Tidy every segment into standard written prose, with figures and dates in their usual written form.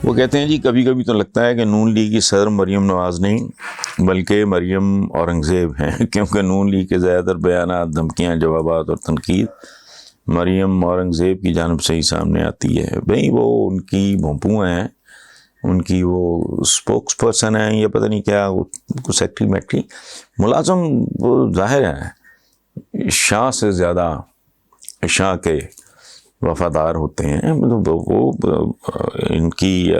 وہ کہتے ہیں جی کبھی کبھی تو لگتا ہے کہ نون لیگ کی صدر مریم نواز نہیں بلکہ مریم اورنگزیب ہیں، کیونکہ نون لیگ کے زیادہ تر بیانات، دھمکیاں، جوابات اور تنقید مریم اورنگزیب کی جانب سے ہی سامنے آتی ہے۔ بھئی وہ ان کی بھونپو ہیں، ان کی وہ سپوکس پرسن ہیں، یا پتہ نہیں کیا سیکٹری میکٹری ملازم، وہ ظاہر ہے شاہ سے زیادہ شاہ کے وفادار ہوتے ہیں۔ مطلب وہ ان کی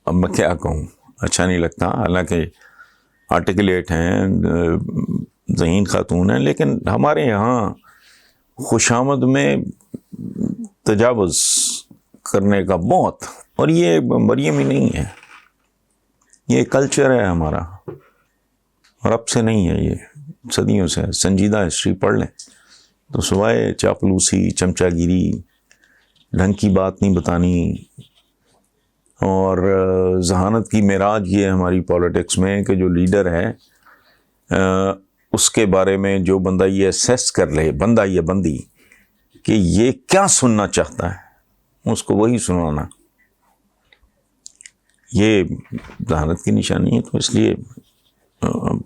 اب میں کیا کہوں، اچھا نہیں لگتا، حالانکہ آرٹیکولیٹ ہیں، ذہین خاتون ہیں، لیکن ہمارے یہاں خوشامد میں تجاوز کرنے کا بہت، اور یہ مریم ہی نہیں ہے، یہ کلچر ہے ہمارا، اور اب سے نہیں ہے، یہ صدیوں سے ہے۔ سنجیدہ ہسٹری پڑھ لیں تو سوائے چاپلوسی، چمچہ گیری، ڈھنگ کی بات نہیں بتانی، اور ذہانت کی معراج یہ ہے ہماری پولیٹکس میں کہ جو لیڈر ہے اس کے بارے میں جو بندہ یہ اسیس کر لے، بندہ یا بندی، کہ یہ کیا سننا چاہتا ہے، اس کو وہی سنانا، یہ ذہانت کی نشانی ہے۔ تو اس لیے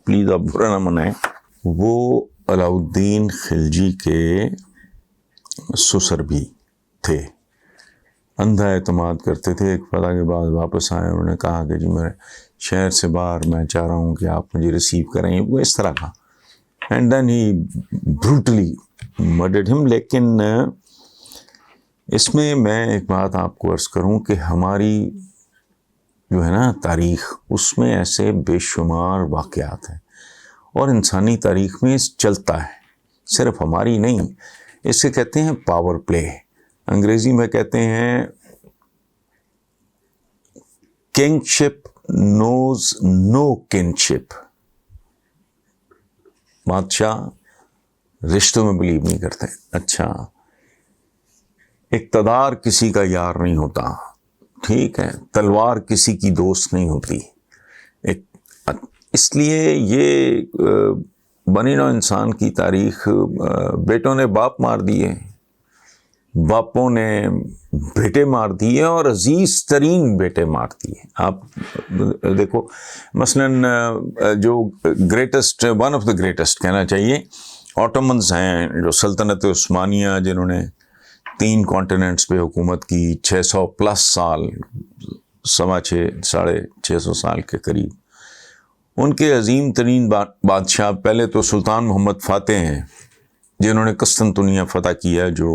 پلیز آپ برا نہ منائیں۔ وہ علاؤ الدین خلجی کے سسر بھی تھے، اندھا اعتماد کرتے تھے۔ ایک فتح کے بعد واپس آئے، انہوں نے کہا کہ جی میں شہر سے باہر، میں چاہ رہا ہوں کہ آپ مجھے ریسیو کریں، وہ اس طرح کا، اینڈ دین ہی بروٹلی مرڈرڈ ہم۔ لیکن اس میں ایک بات آپ کو عرض کروں کہ ہماری جو ہے نا تاریخ، اس میں ایسے بے شمار واقعات ہیں، اور انسانی تاریخ میں چلتا ہے، صرف ہماری نہیں، اسے کہتے ہیں پاور پلے، انگریزی میں کہتے ہیں کنگ شپ نوز نو کنشپ۔ بادشاہ رشتوں میں بلیو نہیں کرتے۔ اچھا، اقتدار کسی کا یار نہیں ہوتا، ٹھیک ہے، تلوار کسی کی دوست نہیں ہوتی۔ اس لیے یہ بنی نوع انسان کی تاریخ، بیٹوں نے باپ مار دیے، باپوں نے بیٹے مار دیے، اور عزیز ترین بیٹے مار دیے۔ آپ دیکھو مثلاً جو greatest, one of the greatest کہنا چاہیے، آٹومنز ہیں، جو سلطنت عثمانیہ، جنہوں نے 3 کانٹیننٹس پہ حکومت کی، 600 پلس سال، 650 سال کے قریب۔ ان کے عظیم ترین بادشاہ پہلے تو سلطان محمد فاتح ہیں، جنہوں نے قسطنطنیہ فتح کیا، جو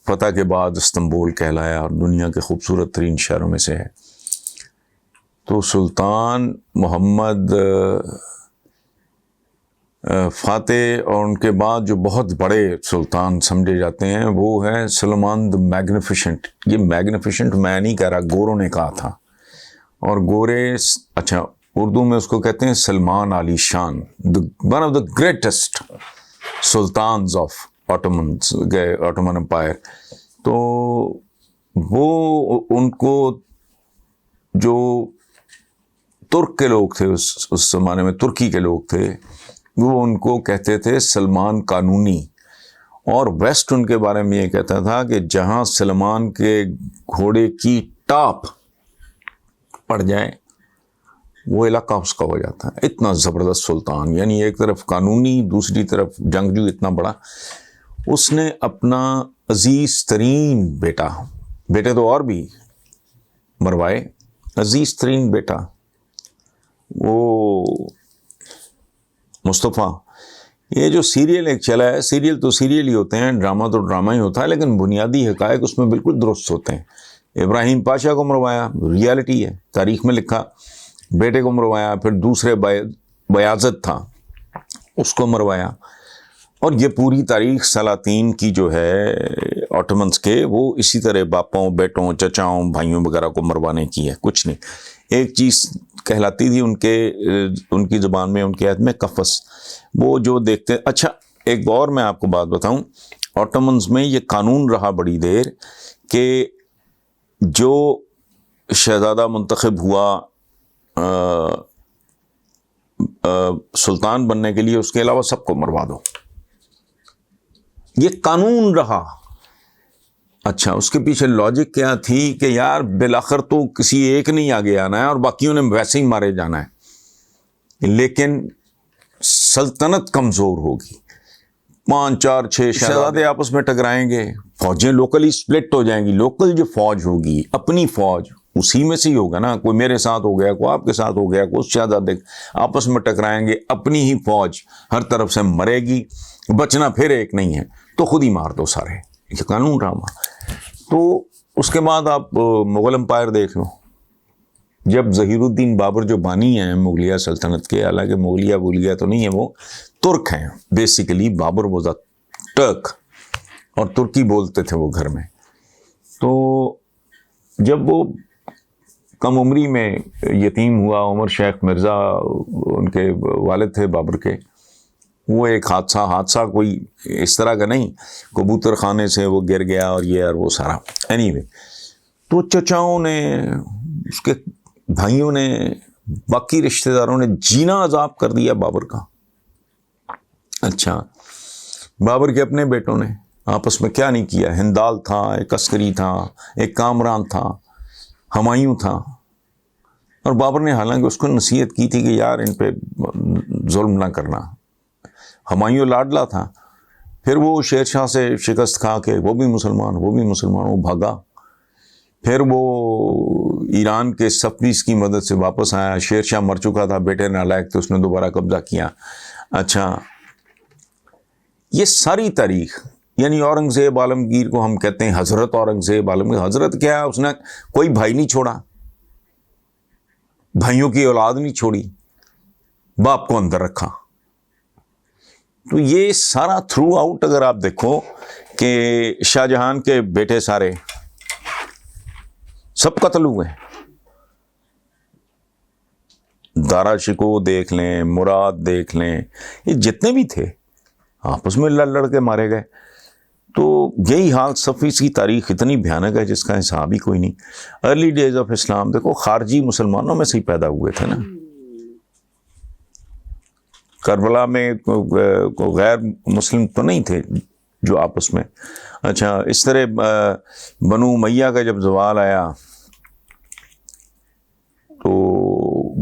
فتح کے بعد استنبول کہلایا اور دنیا کے خوبصورت ترین شہروں میں سے ہے۔ تو سلطان محمد فاتح، اور ان کے بعد جو بہت بڑے سلطان سمجھے جاتے ہیں وہ ہے سلیمان دی میگنیفیشنٹ۔ یہ میگنیفیشنٹ میں نہیں کہہ رہا، گوروں نے کہا تھا، اور گورے، اچھا اردو میں اس کو کہتے ہیں Salman Ali Shan, one of the greatest sultans of Ottoman empire. تو وہ ان کو جو ترک کے لوگ تھے، اس زمانے میں ترکی کے لوگ تھے، وہ ان کو کہتے تھے سلمان قانونی، اور ویسٹ ان کے بارے میں یہ کہتا تھا کہ جہاں سلمان کے گھوڑے کی ٹاپ پڑ جائے وہ علاقہ اس کا ہو جاتا ہے۔ اتنا زبردست سلطان، یعنی ایک طرف قانونی، دوسری طرف جنگجو، اتنا بڑا۔ اس نے اپنا عزیز ترین بیٹے تو اور بھی مروائے، عزیز ترین بیٹا وہ مصطفیٰ۔ یہ جو سیریل ایک چلا ہے، سیریل تو سیریل ہی ہوتے ہیں، ڈرامہ تو ڈرامہ ہی ہوتا ہے، لیکن بنیادی حقائق اس میں بالکل درست ہوتے ہیں۔ ابراہیم پاشا کو مروایا، ریالٹی ہے، تاریخ میں لکھا۔ بیٹے کو مروایا، پھر دوسرے بیازد تھا، اس کو مروایا، اور یہ پوری تاریخ سلاطین کی جو ہے آٹومنس کے، وہ اسی طرح باپوں، بیٹوں، چچاؤں، بھائیوں وغیرہ کو مروانے کی ہے، کچھ نہیں۔ ایک چیز کہلاتی تھی ان کی زبان میں، ان کے عہد میں، قفس، وہ جو دیکھتے۔ اچھا ایک اور میں آپ کو بات بتاؤں، آٹومنز میں یہ قانون رہا بڑی دیر کہ جو شہزادہ منتخب ہوا سلطان بننے کے لیے، اس کے علاوہ سب کو مروا دو۔ یہ قانون رہا اچھا اس کے پیچھے لاجک کیا تھی کہ یار بالآخر تو کسی ایک نہیں آگے آنا ہے اور باقیوں نے ویسے ہی مارے جانا ہے، لیکن سلطنت کمزور ہوگی، 5 4 6 شہزادے آپس میں ٹکرائیں گے، فوجیں لوکلی سپلٹ ہو جائیں گی، لوکل جو فوج ہوگی اپنی فوج اسی میں سے ہی ہوگا نا، کوئی میرے ساتھ ہو گیا، کوئی آپ کے ساتھ ہو گیا، کوئی اس شہزادے آپس میں ٹکرائیں گے، اپنی ہی فوج ہر طرف سے مرے گی، بچنا پھر ایک نہیں ہے، تو خود ہی مار دو سارے، یہ قانون رہا۔ تو اس کے بعد آپ مغل امپائر دیکھ لو، جب ظہیر الدین بابر جو بانی ہیں مغلیہ سلطنت کے، حالانکہ مغلیہ بولیہ تو نہیں ہے، وہ ترک ہیں basically, Babur was a Turk اور ترکی بولتے تھے وہ گھر میں۔ تو جب وہ کم عمری میں یتیم ہوا، عمر شیخ مرزا ان کے والد تھے بابر کے، وہ ایک حادثہ کوئی اس طرح کا نہیں، کبوتر خانے سے وہ گر گیا اور یہ اور وہ سارا، اینی وے، تو چچاؤں نے، اس کے بھائیوں نے، باقی رشتہ داروں نے جینا عذاب کر دیا بابر کا۔ اچھا بابر کے اپنے بیٹوں نے آپس میں کیا نہیں کیا، ہندال تھا، ایک عسکری تھا، ایک کامران تھا، ہمایوں تھا، اور بابر نے حالانکہ اس کو نصیحت کی تھی کہ یار ان پہ ظلم نہ کرنا۔ ہمایوں لاڈلا تھا، پھر وہ شیر شاہ سے شکست کھا کے وہ بھی مسلمان وہ بھاگا، پھر وہ ایران کے صفویز کی مدد سے واپس آیا، شیر شاہ مر چکا تھا، بیٹے نالائق تھے، اس نے دوبارہ قبضہ کیا۔ اچھا یہ ساری تاریخ، یعنی اورنگزیب عالمگیر کو ہم کہتے ہیں حضرت اورنگزیب عالمگیر، حضرت کیا ہے، اس نے کوئی بھائی نہیں چھوڑا، بھائیوں کی اولاد نہیں چھوڑی، باپ کو اندر رکھا۔ تو یہ سارا تھرو آؤٹ اگر آپ دیکھو کہ شاہ جہان کے بیٹے سارے سب قتل ہوئے، دارا شکوہ دیکھ لیں، مراد دیکھ لیں، یہ جتنے بھی تھے آپس میں لڑ کے مارے گئے۔ تو یہی حال صفویز کی تاریخ اتنی بھیانک ہے جس کا حساب ہی کوئی نہیں۔ ارلی ڈیز آف اسلام دیکھو، خارجی مسلمانوں میں سے ہی پیدا ہوئے تھے نا، کربلا میں غیر مسلم تو نہیں تھے جو آپس میں۔ اچھا اس طرح بنو امیہ کا جب زوال آیا تو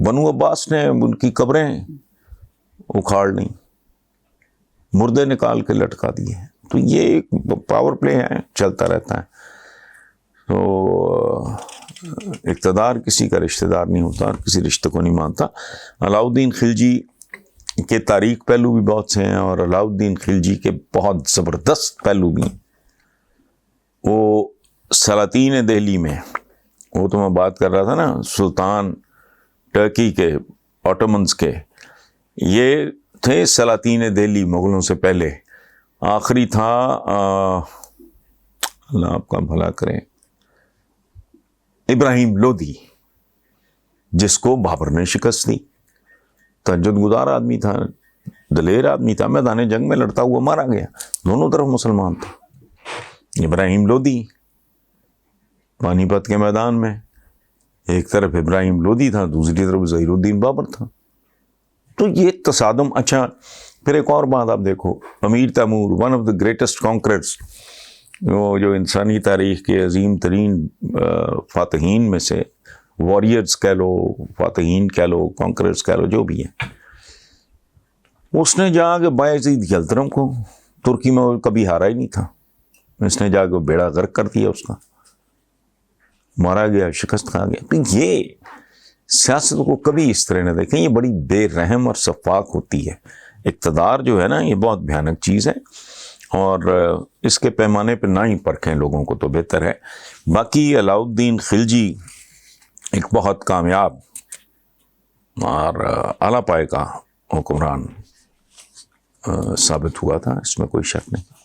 بنو عباس نے ان کی قبریں اکھاڑ لیں، مردے نکال کے لٹکا دیے۔ تو یہ ایک پاور پلے ہے، چلتا رہتا ہے۔ تو اقتدار کسی کا رشتہ دار نہیں ہوتا اور کسی رشتے کو نہیں مانتا۔ علاؤالدین خلجی کے تاریخ پہلو بھی بہت سے ہیں، اور علاؤالدین خلجی کے بہت زبردست پہلو بھی ہیں۔ وہ سلاطین دہلی میں، وہ تو میں بات کر رہا تھا نا سلطان ٹرکی کے، آٹومنز کے، یہ تھے سلاطین دہلی مغلوں سے پہلے۔ آخری تھا اللہ آپ کا بھلا کرے، ابراہیم لودھی، جس کو بابر نے شکست دی۔ تہجد گزار آدمی تھا، دلیر آدمی تھا، میدان جنگ میں لڑتا ہوا مارا گیا، دونوں طرف مسلمان تھا۔ ابراہیم لودھی پانی پت کے میدان میں، ایک طرف ابراہیم لودھی تھا، دوسری طرف ظہیر الدین بابر تھا۔ تو یہ تصادم۔ اچھا پھر ایک اور بات آپ دیکھو، Amir Timur, one of the greatest conquerors, وہ جو انسانی تاریخ کے عظیم ترین فاتحین میں سے، واریئرز کہہ لو، فاتحین کہہ لو، کانکررز کہہ لو، جو بھی ہے، اس نے جا کے بایزید یلدرم کو، ترکی میں وہ کبھی ہارا ہی نہیں تھا، اس نے جا کے بیڑا غرق کر دیا، اس کا مارا گیا، شکست کھا گیا۔ تو یہ سیاست کو کبھی اس طرح نہ دیکھیں، یہ بڑی بے رحم اور سفاک ہوتی ہے۔ اقتدار جو ہے نا، یہ بہت بھیانک چیز ہے، اور اس کے پیمانے پہ نہ ہی پرکھیں لوگوں کو تو بہتر ہے۔ باقی علاؤالدین خلجی ایک بہت کامیاب اور اعلیٰ پائے کا حکمران ثابت ہوا تھا، اس میں کوئی شک نہیں۔